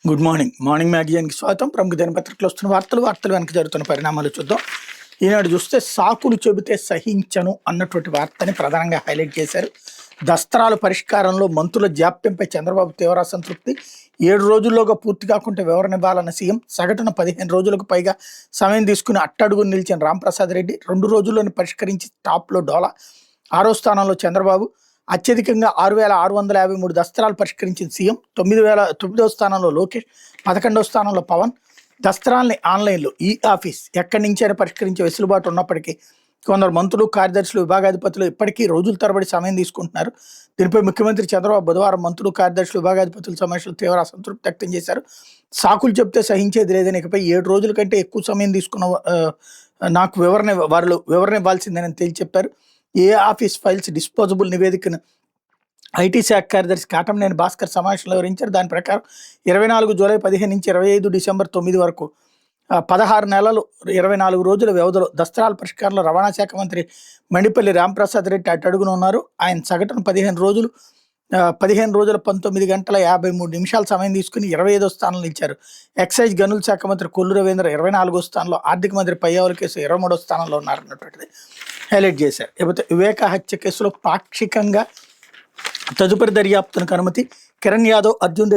Good morning. Morning మ్యాగజైన్కి స్వాగతం. ప్రముఖ దినపత్రికలు వస్తున్న వార్తలు వెనక జరుగుతున్న పరిణామాలు చూద్దాం. ఈనాడు చూస్తే సాకులు చెబితే సహించను అన్నటువంటి వార్తని ప్రధానంగా హైలైట్ చేశారు. దస్త్రాల పరిష్కారంలో మంత్రుల జాప్యంపై చంద్రబాబు తీవ్ర అసంతృప్తి. 7 రోజుల్లోగా పూర్తి కాకుంటే వివరణ ఇవ్వాలన్న సీఎం. సగటున 15 రోజులకు పైగా సమయం తీసుకుని అట్టడుగును నిలిచిన రాంప్రసాద్ రెడ్డి 2 రోజుల్లోనే పరిష్కరించి టాప్లో డోలా. 6వ స్థానంలో చంద్రబాబు. అత్యధికంగా 6,653 దస్త్రాలు పరిష్కరించిన సీఎం. 9వ స్థానంలో లోకేష్. 11వ స్థానంలో పవన్. దస్త్రాల్ని ఆన్లైన్లో ఈ ఆఫీస్ ఎక్కడి నుంచైనా పరిష్కరించే వెసులుబాటు ఉన్నప్పటికీ కొందరు మంత్రులు, కార్యదర్శులు, విభాగాధిపతులు ఇప్పటికీ రోజుల తరబడి సమయం తీసుకుంటున్నారు. దీనిపై ముఖ్యమంత్రి చంద్రబాబు బుధవారం మంత్రులు, కార్యదర్శులు, విభాగాధిపతుల సమావేశంలో తీవ్ర అసంతృప్తి వ్యక్తం చేశారు. సాకులు చెప్తే సహించేది లేదని, ఇకపై 7 రోజుల కంటే ఎక్కువ సమయం తీసుకున్న నాకు వివరణ ఇవ్వాల్సిందేనని తేల్చి చెప్పారు. ఏ ఆఫీస్ ఫైల్స్ డిస్పోజబుల్ నివేదికను ఐటీ శాఖ కార్యదర్శి కాటంనేని భాస్కర్ సమావేశంలో వివరించారు. దాని ప్రకారం 24 జూలై 15 నుంచి 25 డిసెంబర్ 9 వరకు 16 నెలలు 24 రోజుల వ్యవధిలో దస్త్రాల పరిష్కారంలో రవాణా శాఖ మంత్రి మండిపల్లి రాంప్రసాద్ రెడ్డి అట్టడుగున ఉన్నారు. ఆయన సగటున 15 రోజుల 19 గంటల 53 నిమిషాల సమయం తీసుకుని 25వ స్థానంలో ఇచ్చారు. ఎక్సైజ్ గనుల శాఖ మంత్రి కొల్లు రవీంద్ర 24వ స్థానంలో, ఆర్థిక మంత్రి పయ్యావుల కేసు 23వ స్థానంలో ఉన్నారన్నటువంటిది హైలైట్ చేశారు. లేకపోతే వివేక హత్య కేసులో పాక్షికంగా తదుపరి దర్యాప్తునికి అనుమతి. కిరణ్ యాదవ్, అర్జున్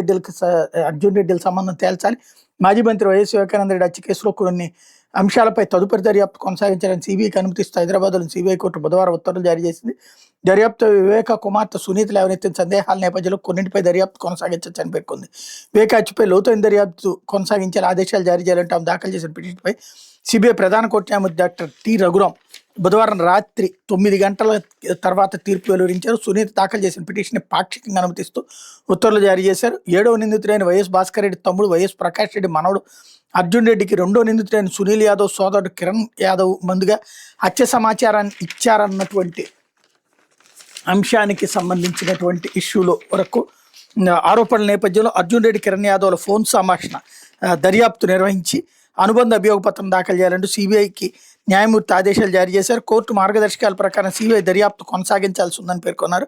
రెడ్డిల సంబంధం తేల్చాలి. మాజీ మంత్రి వైఎస్ వివేకానంద రెడ్డి హత్య కేసులో కొన్ని అంశాలపై తదుపరి దర్యాప్తు కొనసాగించాలని సిబిఐకి అనుమతిస్తూ హైదరాబాద్లోని సిబిఐ కోర్టు బుధవారం ఉత్తర్వులు జారీ చేసింది. దర్యాప్తు వివేక కుమార్తె సునీత లేవనెత్తిన సందేహాల నేపథ్యంలో కొన్నింటిపై దర్యాప్తు కొనసాగించని పేర్కొంది. వివేక హత్యపై లోతైన దర్యాప్తు కొనసాగించాలని ఆదేశాలు జారీ చేయాలంటే ఆమె దాఖలు చేసిన పిటిషన్పై సిబిఐ ప్రధాన కోర్టు న్యాయమూర్తి డాక్టర్ టి రఘురాం బుధవారం రాత్రి 9 గంటల తర్వాత తీర్పు వెలువరించారు. సునీత దాఖలు చేసిన పిటిషన్ పాక్షికంగా అనుమతిస్తూ ఉత్తర్వులు జారీ చేశారు. 7వ నిందితుడైన వైఎస్ భాస్కర్ రెడ్డి తమ్ముడు వైఎస్ ప్రకాష్ రెడ్డి మనవడు అర్జున్ రెడ్డికి 2వ నిందితుడైన సునీల్ యాదవ్ సోదరుడు కిరణ్ యాదవ్ ముందుగా హత్య సమాచారాన్ని ఇచ్చారన్నటువంటి అంశానికి సంబంధించినటువంటి ఇష్యూలో వరకు ఆరోపణల నేపథ్యంలో అర్జున్ రెడ్డి, కిరణ్ యాదవ్ల ఫోన్ సంభాషణ దర్యాప్తు నిర్వహించి అనుబంధ అభియోగ పత్రం దాఖలు చేయాలంటూ సిబిఐకి న్యాయమూర్తి ఆదేశాలు జారీ చేశారు. కోర్టు మార్గదర్శకాల ప్రకారం సిబిఐ దర్యాప్తు కొనసాగించాల్సి ఉందని పేర్కొన్నారు.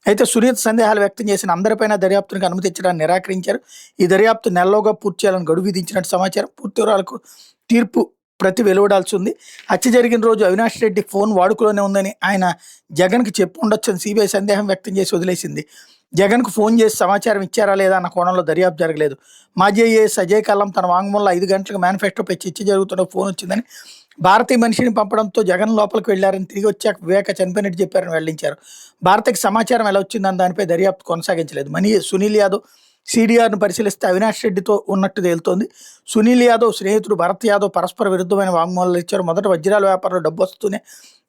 అయితే సునీత సందేహాలు వ్యక్తం చేసిన అందరిపైన దర్యాప్తునికి అనుమతి ఇచ్చడానికి నిరాకరించారు. ఈ దర్యాప్తు నెలలోగా పూర్తి చేయాలని గడువు విధించినట్టు సమాచారం. పూర్తి వివరాలకు తీర్పు ప్రతి వెలువడాల్సి ఉంది. హత్య జరిగిన రోజు అవినాష్ రెడ్డి ఫోన్ వాడుకలోనే ఉందని ఆయన జగన్కి చెప్పు ఉండొచ్చని సిబిఐ సందేహం వ్యక్తం చేసి వదిలేసింది. జగన్కు ఫోన్ చేసి సమాచారం ఇచ్చారా లేదా అన్న కోణంలో దర్యాప్తు జరగలేదు. మాజీ ఐఏఎస్ అజయ్ కల్లం తన వాంగ్మూలంలో 5 గంటలకు మేనిఫెస్టోపై చర్చ జరుగుతున్న ఫోన్ వచ్చిందని, భారతీయ మనిషిని పంపడంతో జగన్ లోపలికి వెళ్లారని, తిరిగి వచ్చాక వివేక చనిపోయినట్టు చెప్పారని వెల్లడించారు. భారత్కి సమాచారం ఎలా వచ్చిందని దానిపై దర్యాప్తు కొనసాగించలేదు. సునీల్ యాదవ్ సిడిఆర్ను పరిశీలిస్తే అవినాష్ రెడ్డితో ఉన్నట్టు తేలుతోంది. సునీల్ యాదవ్ స్నేహితుడు భరత్ యాదవ్ పరస్పర విరుద్ధమైన వాంగ్మూలాలు ఇచ్చారు. మొదట వజ్రాల వ్యాపారంలో డబ్బు వస్తూనే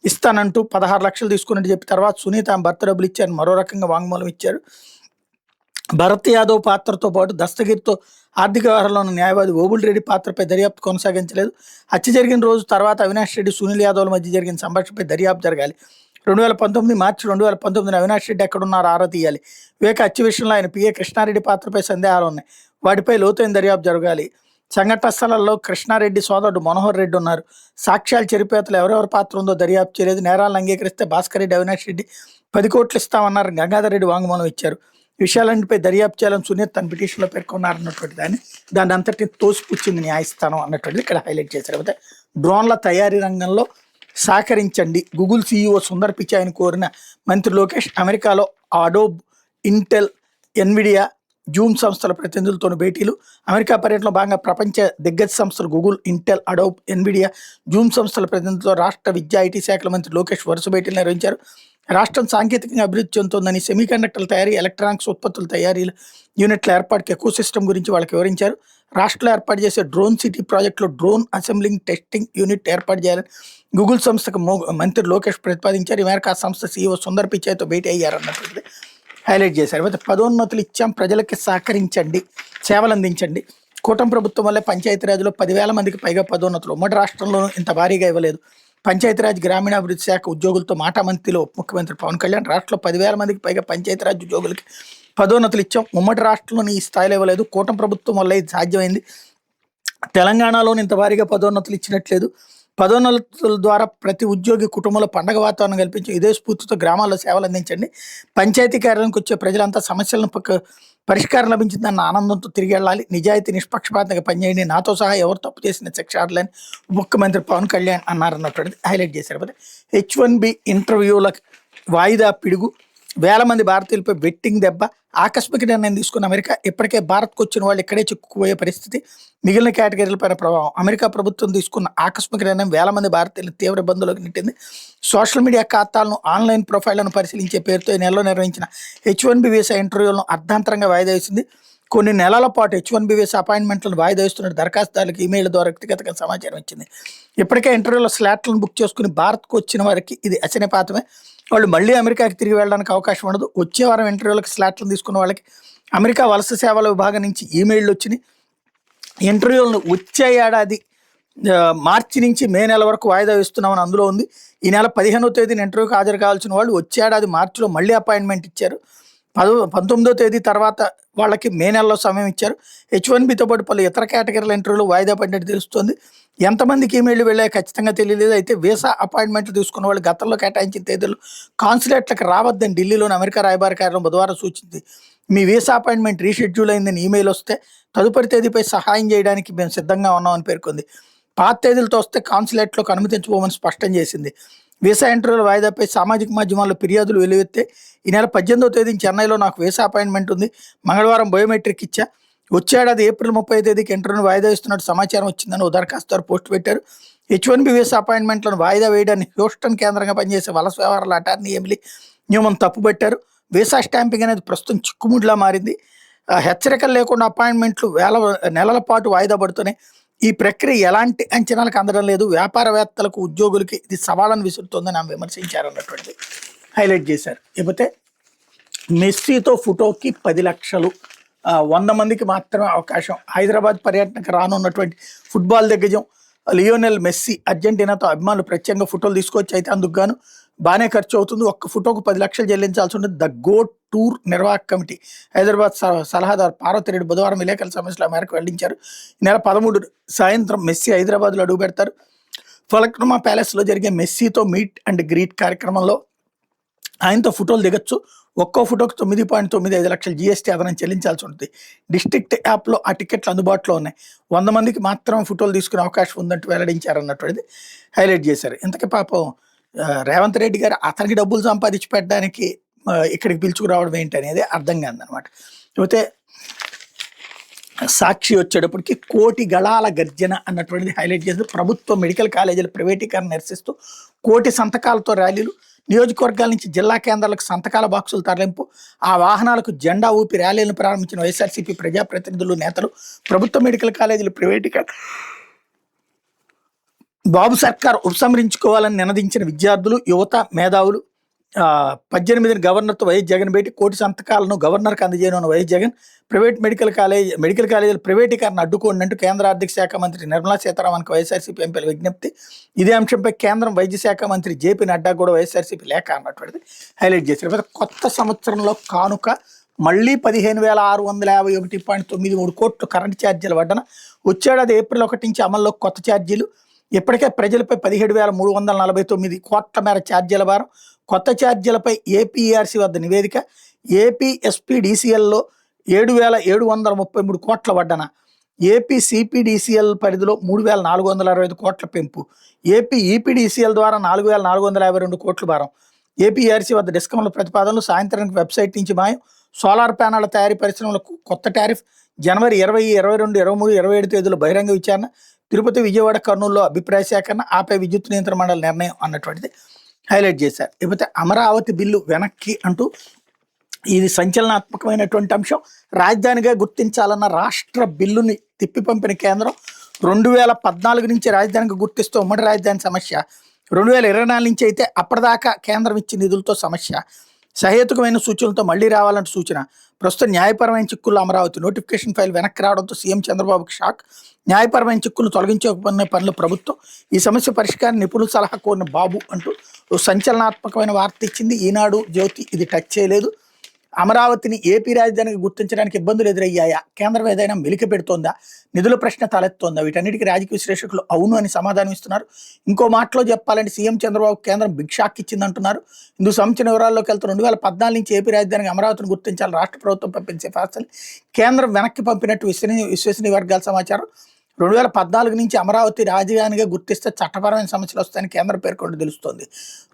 ఇస్తానంటూ 16 లక్షలు తీసుకున్నట్టు చెప్పి తర్వాత సునీత ఆమె భర్త డబ్బులు ఇచ్చారని మరో రకంగా వాంగ్మూలం ఇచ్చారు. భరత్ యాదవ్ పాత్రతో పాటు దస్తగిరితో ఆర్థిక వ్యవహారంలో ఉన్న న్యాయవాది ఓబుల్ రెడ్డి పాత్రపై దర్యాప్తు కొనసాగించలేదు. హత్య జరిగిన రోజు తర్వాత అవినాష్ రెడ్డి, సునీల్ యాదవ్ల మధ్య జరిగిన సంభాషణపై దర్యాప్తు జరగాలి. 2019 మార్చి 2019 అవినాష్ రెడ్డి ఎక్కడున్నారో ఆరా తీయాలి. వివేక హత్య విషయంలో ఆయన పిఏ కృష్ణారెడ్డి పాత్రపై సందేహాలు ఉన్నాయి. వాటిపై లోతైన దర్యాప్తు జరగాలి. సంఘటన స్థలాల్లో కృష్ణారెడ్డి సోదరుడు మనోహర్ రెడ్డి ఉన్నారు. సాక్ష్యాల చెరిపేతలు ఎవరెవరి పాత్ర ఉందో దర్యాప్తు చేయలేదు. నేరాలను అంగీకరిస్తే భాస్కర్ రెడ్డి, అవినాష్ రెడ్డి 10 కోట్లు ఇస్తామన్నారు. గంగాధర్ రెడ్డి వాంగ్మూలం ఇచ్చారు. విషయాలన్నిపై దర్యాప్తు చేయాలని సునీత్ తన పిటిషన్లో పేర్కొన్నారన్నటువంటి దాన్ని అంతటిని తోసిపుచ్చింది న్యాయస్థానం అన్నటువంటిది ఇక్కడ హైలైట్ చేశారు. అయితే డ్రోన్ల తయారీ రంగంలో సహకరించండి. గూగుల్ సీఈఓ సుందర్ పిచాయ్ని కోరిన మంత్రి లోకేష్. అమెరికాలో అడోబ్, ఇంటెల్, ఎన్విడియా, జూమ్ సంస్థల ప్రతినిధులతో భేటీలు. అమెరికా పర్యటనలో భాగంగా ప్రపంచ దిగ్గజ సంస్థలు Google, Intel, Adobe, Nvidia, Zoom సంస్థల ప్రతినిధులతో రాష్ట్ర విద్యా ఐటీ శాఖల మంత్రి లోకేష్ వరుస భేటీలు నిర్వహించారు. రాష్ట్రం సాంకేతికంగా అభివృద్ధి చెందుతోందని, సెమీకండక్టర్ల తయారీ, ఎలక్ట్రానిక్స్ ఉత్పత్తుల తయారీ యూనిట్ల ఏర్పాటుకి ఎకో సిస్టమ్ గురించి వాళ్ళకి వివరించారు. రాష్ట్రంలో ఏర్పాటు చేసే డ్రోన్ సిటీ ప్రాజెక్టులో డ్రోన్ అసెంబ్లింగ్ టెస్టింగ్ యూనిట్ ఏర్పాటు చేయాలని గూగుల్ సంస్థకు మంత్రి లోకేష్ ప్రతిపాదించారు. ఈ మేరకు ఆ సంస్థ సీఈఓ సుందర్ పిచాయ్తో భేటీ అయ్యారన్నటువంటిది హైలైట్ చేశారు. అయితే పదోన్నతులు ఇచ్చాం, ప్రజలకి సహకరించండి, సేవలు అందించండి. కూటమి ప్రభుత్వం వల్లే పంచాయతీరాజ్లో 10,000 మందికి పైగా పదోన్నతులు. ఉమ్మడి రాష్ట్రంలోనూ ఇంత భారీగా ఇవ్వలేదు. పంచాయతీరాజ్ గ్రామీణాభివృద్ధి శాఖ ఉద్యోగులతో మాటామంతిలో ముఖ్యమంత్రి పవన్ కళ్యాణ్ రాష్ట్రంలో 10,000 మందికి పైగా పంచాయతీరాజ్ ఉద్యోగులకి పదోన్నతులు ఇచ్చాం. ఉమ్మడి రాష్ట్రంలోని ఈ స్థాయిలో ఇవ్వలేదు. కూటమి ప్రభుత్వం వల్ల ఇది సాధ్యమైంది. తెలంగాణలోని ఇంత భారీగా పదోన్నతులు ఇచ్చినట్లేదు. పదోన్నతుల ద్వారా ప్రతి ఉద్యోగి కుటుంబంలో పండగ వాతావరణం కల్పించి ఇదే స్ఫూర్తితో గ్రామాల్లో సేవలు అందించండి. పంచాయతీ కార్యాలయానికి వచ్చే ప్రజలంతా సమస్యలను పరిష్కారం లభించిందన్న ఆనందంతో తిరిగి వెళ్ళాలి. నిజాయితీ నిష్పక్షపాతంగా పనిచేయండి. నాతో సహా ఎవరు తప్పు చేసిన శిక్షార్లని ముఖ్యమంత్రి పవన్ కళ్యాణ్ అన్నారన్నటువంటిది హైలైట్ చేశారు. H1B ఇంటర్వ్యూలకు వాయిదా పిడుగు, వేల మంది భారతీయులపై బెట్టింగ్ దెబ్బ, ఆకస్మిక నిర్ణయం తీసుకున్న అమెరికా. ఇప్పటికే భారత్కు వచ్చిన వాళ్ళు ఇక్కడే చిక్కుకుపోయే పరిస్థితి, మిగిలిన కేటగిరీలపైన ప్రభావం. అమెరికా ప్రభుత్వం తీసుకున్న ఆకస్మిక నిర్ణయం వేల మంది భారతీయులను తీవ్ర ఇబ్బందుల్లోకి నెట్టింది. సోషల్ మీడియా ఖాతాలను, ఆన్లైన్ ప్రొఫైళ్లను పరిశీలించే పేరుతో ఈ నెలలో నిర్వహించిన H1B వీసా ఇంటర్వ్యూలను అర్ధాంతరంగా వాయిదా వేసింది. కొన్ని నెలల పాటు H1B వీసా అపాయింట్మెంట్లను వాయిదా వేస్తున్న దరఖాస్తుదారులకు ఈమెయిల్ ద్వారా వ్యక్తిగతంగా సమాచారం ఇచ్చింది. ఇప్పటికే ఇంటర్వ్యూలో స్లాట్లను బుక్ చేసుకుని భారత్కు వచ్చిన వారికి ఇది అచనిపాతమే. వాళ్ళు మళ్ళీ అమెరికాకి తిరిగి వెళ్ళడానికి అవకాశం ఉండదు. వచ్చే వారం ఇంటర్వ్యూలకు స్లాట్లను తీసుకున్న వాళ్ళకి అమెరికా వలస సేవల విభాగం నుంచి ఈమెయిల్లు వచ్చినాయి. ఇంటర్వ్యూలను వచ్చే ఏడాది మార్చి నుంచి మే నెల వరకు వాయిదా వేస్తున్నామని అందులో ఉంది. ఈ నెల 15వ తేదీన ఇంటర్వ్యూకి హాజరు కావాల్సిన వాళ్ళు వచ్చే ఏడాది మార్చిలో మళ్ళీ అపాయింట్మెంట్ ఇచ్చారు. 19వ తేదీ తర్వాత వాళ్ళకి మే నెలలో సమయం ఇచ్చారు. H1Bతో పాటు పలు ఇతర కేటగిరీల ఇంటర్వ్యూలు వాయిదా పడినట్టు తెలుస్తోంది. ఎంతమందికి ఈమెయిల్ వెళ్ళాయో ఖచ్చితంగా తెలియలేదు. అయితే వీసా అపాయింట్మెంట్లు తీసుకున్న వాళ్ళు గతంలో కేటాయించిన తేదీలు కాన్సులేట్లకు రావద్దని ఢిల్లీలోని అమెరికా రాయబార కార్యాలయం బుధవారం సూచించింది. మీ వీసా అపాయింట్మెంట్ రీషెడ్యూల్ అయిందని ఈమెయిల్ వస్తే తదుపరి తేదీపై సహాయం చేయడానికి మేము సిద్ధంగా ఉన్నామని పేర్కొంది. పాత తేదీలతో వస్తే కాన్సులేట్లోకి అనుమతించబోమని స్పష్టం చేసింది. వీసా ఇంటర్వ్యూల వాయిదాపై సామాజిక మాధ్యమాల్లో ఫిర్యాదులు వెలువెత్తే. ఈ నెల 18వ తేదీన చెన్నైలో నాకు వీసా అపాయింట్మెంట్ ఉంది, మంగళవారం బయోమెట్రిక్ ఇచ్చా, వచ్చేడాది ఏప్రిల్ 30వ తేదీకి ఇంటర్వ్యూను వాయిదా ఇస్తున్నట్టు సమాచారం వచ్చిందని ఓ దరఖాస్తుదారు పోస్ట్ పెట్టారు. H1B వీసా అపాయింట్మెంట్లను వాయిదా వేయడాన్ని హ్యూస్టన్ కేంద్రంగా పనిచేసే వలస వ్యవహారాల అటార్నీ ఎమిలీ న్యూమన్ తప్పుపట్టారు. వీసా స్టాంపింగ్ అనేది ప్రస్తుతం చిక్కుముడిలా మారింది. హెచ్చరికలు లేకుండా అపాయింట్మెంట్లు నెలల పాటు వాయిదా పడుతున్నాయి. ఈ ప్రక్రియ ఎలాంటి అంచనాలకు అందడం లేదు. వ్యాపారవేత్తలకు, ఉద్యోగులకి ఇది సవాళ్ళను విసురుతోందని ఆమె విమర్శించారన్నటువంటిది హైలైట్ చేశారు. ఇకపోతే మెస్సీతో ఫోటోకి 10 లక్షలు, 100 మందికి మాత్రమే అవకాశం. హైదరాబాద్ పర్యటనకు రానున్నటువంటి ఫుట్బాల్ దిగ్గజం లియోనెల్ మెస్సీ అర్జెంటీనాతో అభిమానులు ప్రత్యేకంగా ఫోటోలు తీసుకొచ్చి, అయితే అందుకు గాను బాగానే ఖర్చు అవుతుంది. ఒక్క ఫోటోకు 10 లక్షలు చెల్లించాల్సి ఉంటుంది. ద గోట్ టూర్ నిర్వాహక కమిటీ హైదరాబాద్ సలహాదారు పార్వతిరెడ్డి బుధవారం విలేకరుల సమావేశంలో మేరకు వెల్లడించారు. ఈ నెల 13 సాయంత్రం మెస్సీ హైదరాబాద్లో అడుగు పెడతారు. ఫలక్నుమా ప్యాలెస్లో జరిగే మెస్సీతో మీట్ అండ్ గ్రీట్ కార్యక్రమంలో ఆయనతో ఫోటోలు దిగొచ్చు. ఒక్కో ఫోటోకి 9.95 లక్షల GST అదనం చెల్లించాల్సి ఉంటుంది. డిస్ట్రిక్ట్ యాప్లో ఆ టికెట్లు అందుబాటులో ఉన్నాయి. 100 మందికి మాత్రం ఫోటోలు తీసుకునే అవకాశం ఉందంటూ వెల్లడించారన్నటువంటిది హైలైట్ చేశారు. ఇంతకీ పాపం రేవంత్ రెడ్డి గారు అతనికి డబ్బులు సంపాదించి పెట్టడానికి ఇక్కడికి పిలుచుకురావడం ఏంటి అనేది అర్థం కాదనమాట. అయితే సాక్షి వచ్చేటప్పటికి కోటి గళాల గర్జన అన్నటువంటిది హైలైట్ చేసి, ప్రభుత్వ మెడికల్ కాలేజీల ప్రైవేటీకరణ నిరసిస్తూ కోటి సంతకాలతో ర్యాలీలు, నియోజకవర్గాల నుంచి జిల్లా కేంద్రాలకు సంతకాల బాక్సులు తరలింపు, ఆ వాహనాలకు జెండా ఊపి ర్యాలీలను ప్రారంభించిన వైఎస్ఆర్సీపీ ప్రజాప్రతినిధులు, నేతలు. ప్రభుత్వ మెడికల్ కాలేజీల ప్రైవేటీకరణ బాబు సర్కార్ ఉపసంహరించుకోవాలని నినదించిన విద్యార్థులు, యువత, మేధావులు. 18న గవర్నర్తో వైఎస్ జగన్ భేటీ, కోటి సంతకాలను గవర్నర్కి అందజేయనున్న వైఎస్ జగన్. ప్రైవేట్ మెడికల్ కాలేజీల ప్రైవేటీకరణ అడ్డుకోండి అంటూ కేంద్ర ఆర్థిక శాఖ మంత్రి నిర్మలా సీతారామన్కి వైఎస్ఆర్సీపీ ఎంపీల విజ్ఞప్తి. ఇదే అంశంపై కేంద్రం వైద్య శాఖ మంత్రి జేపీ నడ్డా కూడా వైఎస్ఆర్సీపీ లేఖ అన్నటువంటిది హైలైట్ చేశారు. కొత్త సంవత్సరంలో కానుక మళ్ళీ 15,651.93 కోట్లు కరెంటు ఛార్జీల వడ్డన. వచ్చేడాది ఏప్రిల్ 1 నుంచి అమల్లో కొత్త ఛార్జీలు. ఇప్పటికే ప్రజలపై 17,349 కోట్ల మేర ఛార్జీల భారం. కొత్త ఛార్జీలపై ఏపీఈఆర్సీ వద్ద నివేదిక. ఏపీ ఎస్పీడీసీఎల్లో 7,733 కోట్ల వడ్డన. ఏపీ సిపిడిసిఎల్ పరిధిలో 3,465 కోట్ల పెంపు. ఏపీ ఈపీడీసీఎల్ ద్వారా 4,452 కోట్ల భారం. ఏపీఈఆర్సీ వద్ద డిస్కమ్ల ప్రతిపాదనలు సాయంత్రానికి వెబ్సైట్ నుంచి మాయం. సోలార్ ప్యానెళ్ల తయారీ పరిశ్రమలకు కొత్త టారిఫ్. జనవరి 20, 22, 23, 27 తేదీలో బహిరంగ విచారణ. తిరుపతి, విజయవాడ, కర్నూలులో అభిప్రాయ సేకరణ, ఆపై విద్యుత్ నియంత్రణ మండలి నిర్ణయం అన్నటువంటిది హైలైట్ చేశారు. ఇకపోతే అమరావతి బిల్లు వెనక్కి అంటూ ఇది సంచలనాత్మకమైనటువంటి అంశం. రాజధానిగా గుర్తించాలన్న రాష్ట్ర బిల్లుని తిప్పి పంపిన కేంద్రం. 2014 నుంచి రాజధానిగా గుర్తిస్తూ ఉమ్మడి రాజధాని సమస్య, 2024 నుంచి అయితే అప్పటిదాకా కేంద్రం ఇచ్చిన నిధులతో సమస్య. సహేతుకమైన సూచనలతో మళ్లీ రావాలంటూ సూచన. ప్రస్తుతం న్యాయపరమైన చిక్కుల్లో అమరావతి. నోటిఫికేషన్ ఫైల్ వెనక్కి రావడంతో సీఎం చంద్రబాబుకి షాక్. న్యాయపరమైన చిక్కులను తొలగించకపోయిన పనులు ప్రభుత్వం. ఈ సమస్య పరిష్కారం నిపుణుల సలహా కోరిన బాబు అంటూ సంచలనాత్మకమైన వార్త ఇచ్చింది ఈనాడు, జ్యోతి. ఇది టచ్ చేయలేదు. అమరావతిని ఏపీ రాజధానికి గుర్తించడానికి ఇబ్బందులు ఎదురయ్యాయా, కేంద్రం ఏదైనా మెలిక పెడుతోందా, నిధుల ప్రశ్న తలెత్తోందా? వీటన్నిటికీ రాజకీయ విశ్లేషకులు అవును అని సమాధానం ఇస్తున్నారు. ఇంకో మాటలో చెప్పాలంటే సీఎం చంద్రబాబు కేంద్రం బిగ్ షాక్ ఇచ్చిందంటున్నారు. ఇందుకు సంబంధించిన వివరాల్లోకి వెళ్తే 2014 నుంచి ఏపీ రాజధానికి అమరావతిని గుర్తించాలని రాష్ట్ర ప్రభుత్వం పంపిన సిఫార్సులు కేంద్రం వెనక్కి పంపినట్టు విశ్వసనీయ వర్గాల సమాచారం. 2014 నుంచి అమరావతి రాజధానిగా గుర్తిస్తే చట్టపరమైన సమస్యలు వస్తాయని కేంద్రం పేర్కొంటూ తెలుస్తోంది.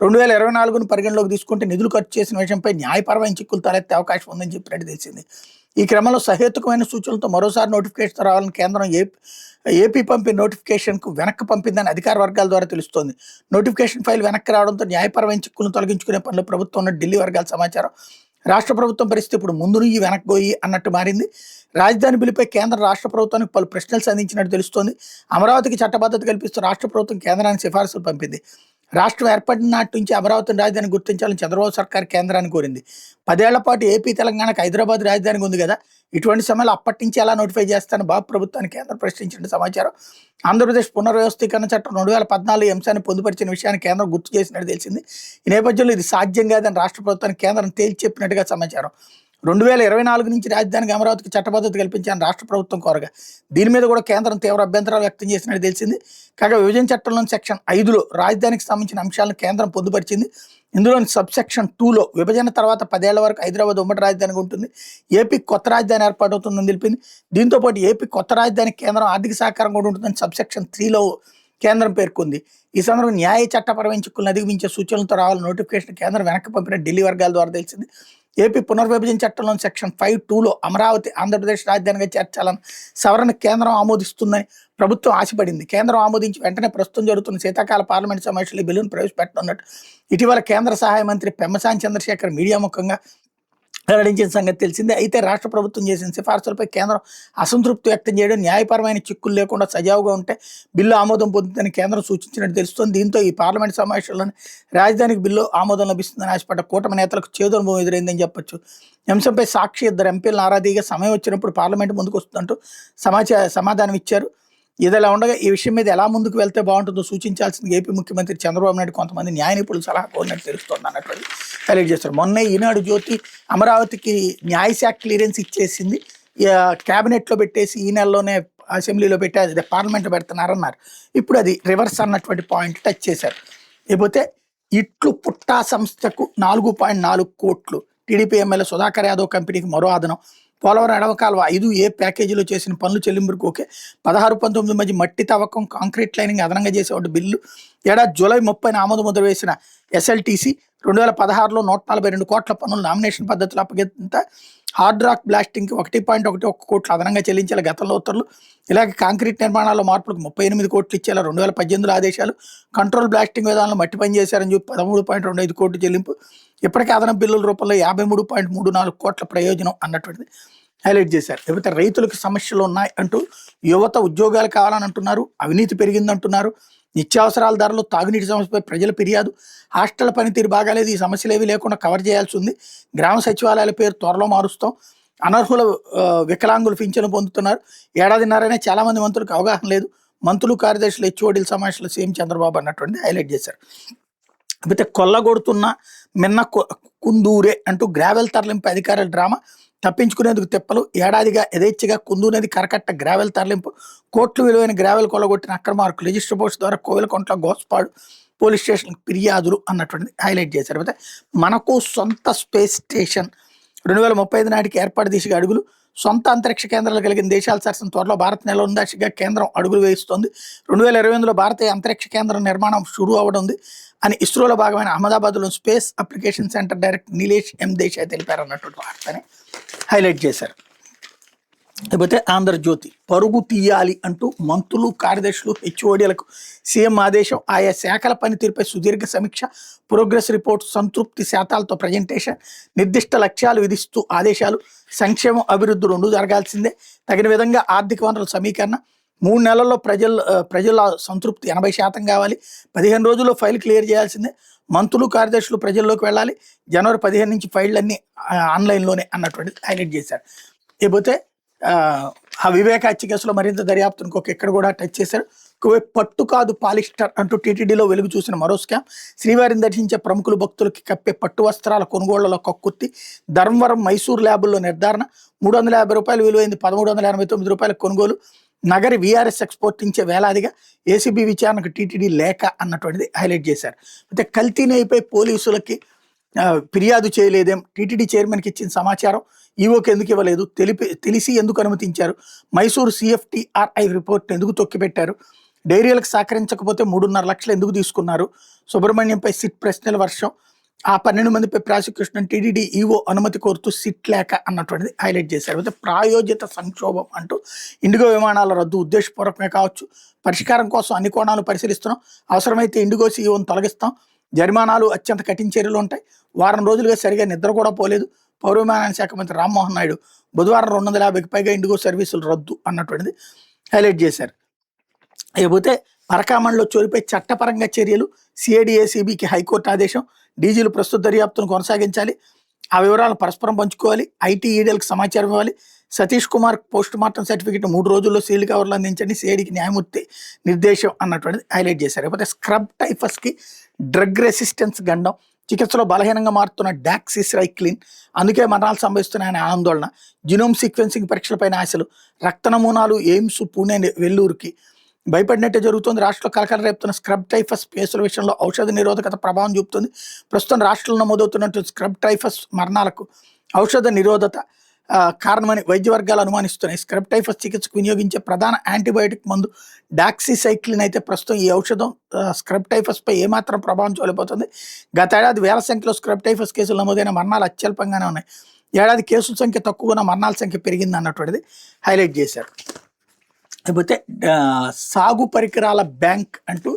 2024ను పరిగణలోకి తీసుకుంటే నిధులు ఖర్చు చేసిన విషయంపై న్యాయపరమైన చిక్కులు తలెత్తే అవకాశం ఉందని చెప్పినట్టు తెలిసింది. ఈ క్రమంలో సహేతుకమైన సూచనలతో మరోసారి నోటిఫికేషన్ రావాలని కేంద్రం ఏపీ పంపిన నోటిఫికేషన్కు వెనక్కి పంపిందని అధికార వర్గాల ద్వారా తెలుస్తోంది. నోటిఫికేషన్ ఫైల్ వెనక్కి రావడంతో న్యాయపరమైన చిక్కులను తొలగించుకునే పనిలో ప్రభుత్వం ఉన్న ఢిల్లీ వర్గాల సమాచారం. రాష్ట్ర ప్రభుత్వం పరిస్థితి ఇప్పుడు ముందు నుంచి వెనక్కిపోయి అన్నట్టు మారింది. రాజధాని బిల్లుపై కేంద్ర రాష్ట్ర ప్రభుత్వానికి పలు ప్రశ్నలు సంధించినట్టు తెలుస్తోంది. అమరావతికి చట్టబద్ధత కల్పిస్తూ రాష్ట్ర ప్రభుత్వం కేంద్రానికి సిఫార్సులు పంపింది. రాష్ట్రం ఏర్పడిన నాటి నుంచి అమరావతిని రాజధాని గుర్తించాలని చంద్రబాబు సర్కార్ కేంద్రాన్ని కోరింది. 10 ఏళ్ల పాటు ఏపీ తెలంగాణకు హైదరాబాద్ రాజధానికి ఉంది కదా, ఇటువంటి సమయంలో అప్పటి నుంచి ఎలా నోటిఫై చేస్తానని బాబు ప్రభుత్వాన్ని కేంద్రం ప్రశ్నించిన సమాచారం. ఆంధ్రప్రదేశ్ పునర్వ్యవస్థీకరణ చట్టం 2014 ఈ అంశాన్ని పొందుపరిచిన విషయాన్ని కేంద్రం గుర్తు చేసినట్టు తెలిసింది. ఈ నేపథ్యంలో ఇది సాధ్యం కాదని రాష్ట్ర ప్రభుత్వానికి కేంద్రం తేల్చి చెప్పినట్టుగా సమాచారం. 2024 నుంచి రాజధానికి అమరావతికి చట్టబద్ధత కల్పించాలని రాష్ట్ర ప్రభుత్వం కోరగా దీని మీద కూడా కేంద్రం తీవ్ర అభ్యంతరాలు వ్యక్తం చేసినట్టు తెలిసింది. కాగా విభజన చట్టంలోని సెక్షన్ 5లో రాజధానికి సంబంధించిన అంశాలను కేంద్రం పొందుపరిచింది. ఇందులోని సబ్సెక్షన్ 2లో విభజన తర్వాత 10 ఏళ్ల వరకు హైదరాబాద్ ఉమ్మడి రాజధానిగా ఉంటుంది, ఏపీ కొత్త రాజధాని ఏర్పాటవుతుందని తెలిపింది. దీంతో పాటు ఏపీ కొత్త రాజధానికి కేంద్రం ఆర్థిక సహకారం కూడా ఉంటుందని సబ్సెక్షన్ 3లో కేంద్రం పేర్కొంది. ఈ సందర్భంగా న్యాయ చట్టపరమైన చిక్కులను అధిగమించే సూచనలతో రావాలని నోటిఫికేషన్ కేంద్రం వెనక్కి పంపిన ఢిల్లీ వర్గాల ద్వారా తెలిసింది. ఏపీ పునర్విభజన చట్టంలోని సెక్షన్ 5(2)లో అమరావతి ఆంధ్రప్రదేశ్ రాజధానిగా చేర్చాలని సవరణ కేంద్రం ఆమోదిస్తుందని ప్రభుత్వం ఆశపడింది. కేంద్రం ఆమోదించి వెంటనే ప్రస్తుతం జరుగుతున్న శీతాకాల పార్లమెంట్ సమావేశంలో ఈ బిల్లును ప్రవేశపెట్టనున్నట్టు ఇటీవల కేంద్ర సహాయ మంత్రి పెమ్మసాని చంద్రశేఖర్ మీడియా ముఖంగా వెల్లడించిన సంగతి తెలిసిందే. అయితే రాష్ట్ర ప్రభుత్వం చేసిన సిఫార్సులపై కేంద్రం అసంతృప్తి వ్యక్తం చేయడం, న్యాయపరమైన చిక్కులు లేకుండా సజావుగా ఉంటే బిల్లు ఆమోదం పొందుతుందని కేంద్రం సూచించినట్టు తెలుస్తోంది. దీంతో ఈ పార్లమెంట్ సమావేశంలోనే రాజధానికి బిల్లు ఆమోదం లభిస్తుందని ఆశపడ్డ కూటమి నేతలకు చేదనుభవం ఎదురైందని చెప్పొచ్చు. అంశంపై సాక్షి 2 ఎంపీలను ఆరాధీగా సమయం వచ్చినప్పుడు పార్లమెంట్ ముందుకు వస్తుందంటూ సమాధానం ఇచ్చారు. ఇదిలా ఉండగా ఈ విషయం మీద ఎలా ముందుకు వెళ్తే బాగుంటుందో సూచించాల్సింది ఏపీ ముఖ్యమంత్రి చంద్రబాబు నాయుడు కొంతమంది న్యాయ నిపుణులు సలహా కోరినట్టు తెలుస్తోంది అన్నటువంటి హైలైట్ చేస్తారు. మొన్నే ఈనాడు జ్యోతి అమరావతికి న్యాయశాఖ క్లియరెన్స్ ఇచ్చేసింది, క్యాబినెట్లో పెట్టేసి ఈ నెలలోనే అసెంబ్లీలో పెట్టి అది పార్లమెంట్లో పెడుతున్నారన్నారు. ఇప్పుడు అది రివర్స్ అన్నటువంటి పాయింట్ టచ్ చేశారు. లేకపోతే ఇట్లు పుట్టా సంస్థకు 4.4 కోట్లు, టీడీపీ ఎమ్మెల్యే సుధాకర్ యాదవ్ కంపెనీకి మరో అదనం. పోలవరం ఎడవకాలువ 5A ప్యాకేజీలో చేసిన పనులు చెల్లింపులకు ఓకే. 16-19 మధ్య మట్టి తవ్వకం, కాంక్రీట్ లైనింగ్ అదనంగా చేసేవాడు బిల్లు. ఏడాది జూలై 30న ఆమోద ముద్ర వేసిన ఎస్ఎల్టీసీ 2016లో 142 కోట్ల పనులు నామినేషన్ పద్ధతిలో అప్పగింత. హార్డ్ రాక్ బ్లాస్టింగ్కి 1.11 కోట్లు అదనంగా చెల్లించాలి గతంలో ఉత్తర్వులు. ఇలాగే కాంక్రీట్ నిర్మాణాల్లో మార్పులకు 38 కోట్లు ఇచ్చేలా 2018లో ఆదేశాలు. కంట్రోల్ బ్లాస్టింగ్ విధానంలో మట్టి పని చేశారని చెప్పి 13.25 కోట్లు చెల్లింపు. ఇప్పటికే అదనపు బిల్లుల రూపంలో 53.34 కోట్ల ప్రయోజనం అన్నటువంటిది హైలైట్ చేశారు. లేకపోతే రైతులకు సమస్యలు ఉన్నాయి అంటూ యువత ఉద్యోగాలు కావాలని అంటున్నారు, అవినీతి పెరిగిందంటున్నారు, నిత్యావసరాల ధరలు, తాగునీటి సమస్యపై ప్రజల ఫిర్యాదు, హాస్టల్ పనితీరు బాగాలేదు, ఈ సమస్యలు ఏవి లేకుండా కవర్ చేయాల్సి ఉంది, గ్రామ సచివాలయాల పేరు త్వరలో మారుస్తాం, అనర్హుల వికలాంగులు పింఛను పొందుతున్నారు, ఏడాదిన్నరనే చాలా మంది మంత్రులకు అవగాహన లేదు, మంత్రులు కార్యదర్శులు హెచ్ఓడీల సమావేశంలో సీఎం చంద్రబాబు అన్నటువంటి హైలైట్ చేశారు. అయితే కొల్లగొడుతున్న మిన్న కుందూరే అంటూ గ్రావెల్ తరలింపు అధికారుల డ్రామా, తప్పించుకునేందుకు తిప్పలు, ఏడాదిగా యథేచ్ఛగా కుందూనది కరకట్ట గ్రావెల్ తరలింపు, కోట్లు విలువైన గ్రావెల్ కొల్లగొట్టిన అక్రమార్కులు, రిజిస్టర్ పోస్ట్ ద్వారా కోవిలకొంట్ల గోస్పాడు పోలీస్ స్టేషన్ ఫిర్యాదులు అన్నటువంటి హైలైట్ చేశారు. అయితే మనకు సొంత స్పేస్ స్టేషన్ 2035 నాటికి ఏర్పాటు దిశగా అడుగులు, సొంత అంతరిక్ష కేంద్రాలు కలిగిన దేశాల సరసన త్వరలో భారత్ నెలకొందాశగా కేంద్రం అడుగులు వేస్తోంది. 2028లో భారతీయ అంతరిక్ష కేంద్రం నిర్మాణం షురూ అవనుంది అని ఇస్రోలో భాగమైన అహ్మదాబాద్లో space application centre director Nilesh M Desai తెలిపారు అన్నటువంటి వార్తని హైలైట్ చేశారు. లేకపోతే ఆంధ్రజ్యోతి పరుగు తీయాలి అంటూ మంత్రులు, కార్యదర్శులు, హెచ్ఓడీలకు సీఎం ఆదేశం. ఆయా శాఖల పనితీరుపై సుదీర్ఘ సమీక్ష, ప్రోగ్రెస్ రిపోర్ట్, సంతృప్తి శాతాలతో ప్రజెంటేషన్, నిర్దిష్ట లక్ష్యాలు విధిస్తూ ఆదేశాలు. సంక్షేమం, అభివృద్ధి 2 జరగాల్సిందే, తగిన విధంగా ఆర్థిక వనరుల సమీకరణ, 3 నెలల్లో ప్రజల సంతృప్తి 80% కావాలి, 15 రోజుల్లో ఫైల్ క్లియర్ చేయాల్సిందే, మంత్రులు, కార్యదర్శులు ప్రజల్లోకి వెళ్ళాలి, జనవరి 15 నుంచి ఫైళ్ళన్నీ ఆన్లైన్లోనే అన్నటువంటిది హైలైట్ చేశారు. లేకపోతే వివేక హత్య కేసులో మరింత దర్యాప్తును ఇక్కడ కూడా టచ్ చేశారు. పట్టు కాదు పాలిస్టర్ అంటూ టీటీడీలో వెలుగు చూసిన మరో స్కామ్. శ్రీవారిని దర్శించే ప్రముఖులు భక్తులకి కప్పే పట్టు వస్త్రాల కొనుగోళ్లలో కక్కుర్తి. ధర్మవరం మైసూర్ ల్యాబుల్లో నిర్ధారణ. రూ. 350 విలువైంది రూ. 1389 కొనుగోలు. నగరి వీఆర్ఎస్ ఎక్స్పోర్టించే వేలాదిగా. ఏసీబీ విచారణకు టీటీడీ లేఖ అన్నటువంటిది హైలైట్ చేశారు. అయితే కల్తీ నెయ్యిపై పోలీసులకి ఫిర్యాదు చేయలేదేం, టీటీడీ చైర్మన్కి ఇచ్చిన సమాచారం ఈవోకి ఎందుకు ఇవ్వలేదు, తెలిసి ఎందుకు అనుమతించారు, మైసూరు సిఎఫ్టిఆర్ఐ రిపోర్ట్ను ఎందుకు తొక్కిపెట్టారు, డైరీలకు సహకరించకపోతే 3.5 లక్షలు ఎందుకు తీసుకున్నారు, సుబ్రహ్మణ్యంపై సిట్ ప్రశ్నల వర్షం, ఆ 12 మందిపై ప్రాసిక్యూషన్, టీటీడీ ఈవో అనుమతి కోరుతూ సిట్ లేఖ అన్నటువంటిది హైలైట్ చేశారు. అయితే ప్రాయోజిత సంక్షోభం అంటూ ఇండిగో విమానాల రద్దు ఉద్దేశపూర్వకమే కావచ్చు, పరిష్కారం కోసం అన్ని కోణాలు పరిశీలిస్తున్నాం, అవసరమైతే ఇండిగో సీఈఓను తొలగిస్తాం, జరిమానాలు అత్యంత కఠిన చర్యలు ఉంటాయి, వారం రోజులుగా సరిగా నిద్ర కూడా పోలేదు, పౌర విమానయాన శాఖ మంత్రి రామ్మోహన్ నాయుడు బుధవారం 250కి పైగా ఇండిగో సర్వీసులు రద్దు అన్నటువంటిది హైలైట్ చేశారు. లేకపోతే పరకామణిలో చోరీపై చట్టపరంగా చర్యలు, సిఐడి ఏసీబీకి హైకోర్టు ఆదేశం, డీజీలు ప్రస్తుత దర్యాప్తును కొనసాగించాలి, ఆ వివరాలను పరస్పరం పంచుకోవాలి, ఐటీ ఈడీలకు సమాచారం ఇవ్వాలి, Satish Kumar post mortem certificate 3 రోజుల్లో సీల్డ్ కవర్లు అందించండి, సిఐడికి న్యాయమూర్తి నిర్దేశం అన్నటువంటిది హైలైట్ చేశారు. లేకపోతే స్క్రబ్ టైఫస్కి డ్రగ్ రెసిస్టెన్స్ గండం, చికిత్సలో బలహీనంగా మారుతున్న డాక్సిసైక్లిన్, అందుకే మరణాలు సంభవిస్తున్నాయనే ఆందోళన, జినోమ్ సీక్వెన్సింగ్ పరీక్షలపైన ఆశలు, రక్త నమూనాలు ఎయిమ్స్ పూణే వెల్లూరుకి, భయపడినట్టే జరుగుతుంది. రాష్ట్రంలో కలకల రేపుతున్న స్క్రబ్ టైఫస్ కేసుల విషయంలో ఔషధ నిరోధకత ప్రభావం చూపుతుంది. ప్రస్తుతం రాష్ట్రంలో నమోదవుతున్నట్టు స్క్రబ్ టైఫస్ మరణాలకు ఔషధ నిరోధత కారణమని వైద్య వర్గాలు అనుమానిస్తున్నాయి. స్క్రబ్ టైఫస్ చికిత్సకు వినియోగించే ప్రధాన యాంటీబయాటిక్ మందు డాక్సిసైక్లిన్ అయితే ప్రస్తుతం ఈ ఔషధం స్క్రబ్ టైఫస్పై ఏమాత్రం ప్రభావం చూడబోతుంది. గతేడాది వేల సంఖ్యలో స్క్రబ్ టైఫస్ కేసులు నమోదైన మరణాలు అత్యల్పంగానే ఉన్నాయి. ఏడాది కేసుల సంఖ్య తక్కువగా మరణాల సంఖ్య పెరిగింది అన్నటువంటిది హైలైట్ చేశారు. లేకపోతే సాగు పరికరాల బ్యాంక్ అంటూ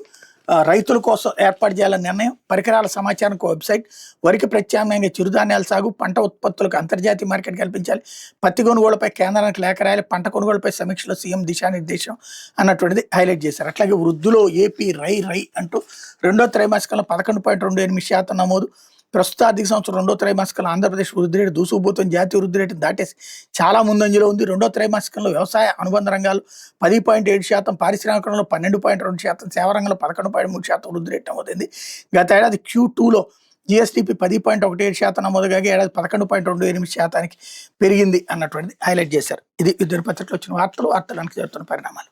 రైతుల కోసం ఏర్పాటు చేయాలని నిర్ణయం, పరికరాల సమాచారానికి వెబ్సైట్, వరికి ప్రత్యామ్నాయంగా చిరుధాన్యాల సాగు, పంట ఉత్పత్తులకు అంతర్జాతీయ మార్కెట్ కల్పించాలి, పత్తి కొనుగోలుపై కేంద్రానికి లేఖ రాయాలి, పంట కొనుగోలుపై సమీక్షలో సీఎం దిశానిర్దేశం అన్నటువంటిది హైలైట్ చేశారు. అట్లాగే వృద్ధులో ఏపీ రై అంటూ 2వ త్రైమాసికంలో 11.28% నమోదు. ప్రస్తుత ఆర్థిక సంవత్సరం 2వ త్రైమాసికంలో ఆంధ్రప్రదేశ్ వృద్ధి రేటు దూసుకుపోతుంది, జాతీయ వృద్ధి రేటు దాటేసి చాలా ముందంజలో ఉంది. 2వ త్రైమాసికంలో వ్యవసాయ అనుబంధ రంగాలు 10.7%, పారిశ్రామిక రంగంలో 12.2%, సేవా రంగంలో 11.3% వృద్ధి రేటు నమోదైంది. గత ఏడాది Q2లో జిఎస్డిపి 10.17% నమోదుగా ఏడాది 11.28% పెరిగింది అన్నటువంటిది హైలైట్ చేశారు. ఇది దినపత్రికలో వచ్చిన వార్తలు వెనక్కి జరుగుతున్న పరిణామాలు.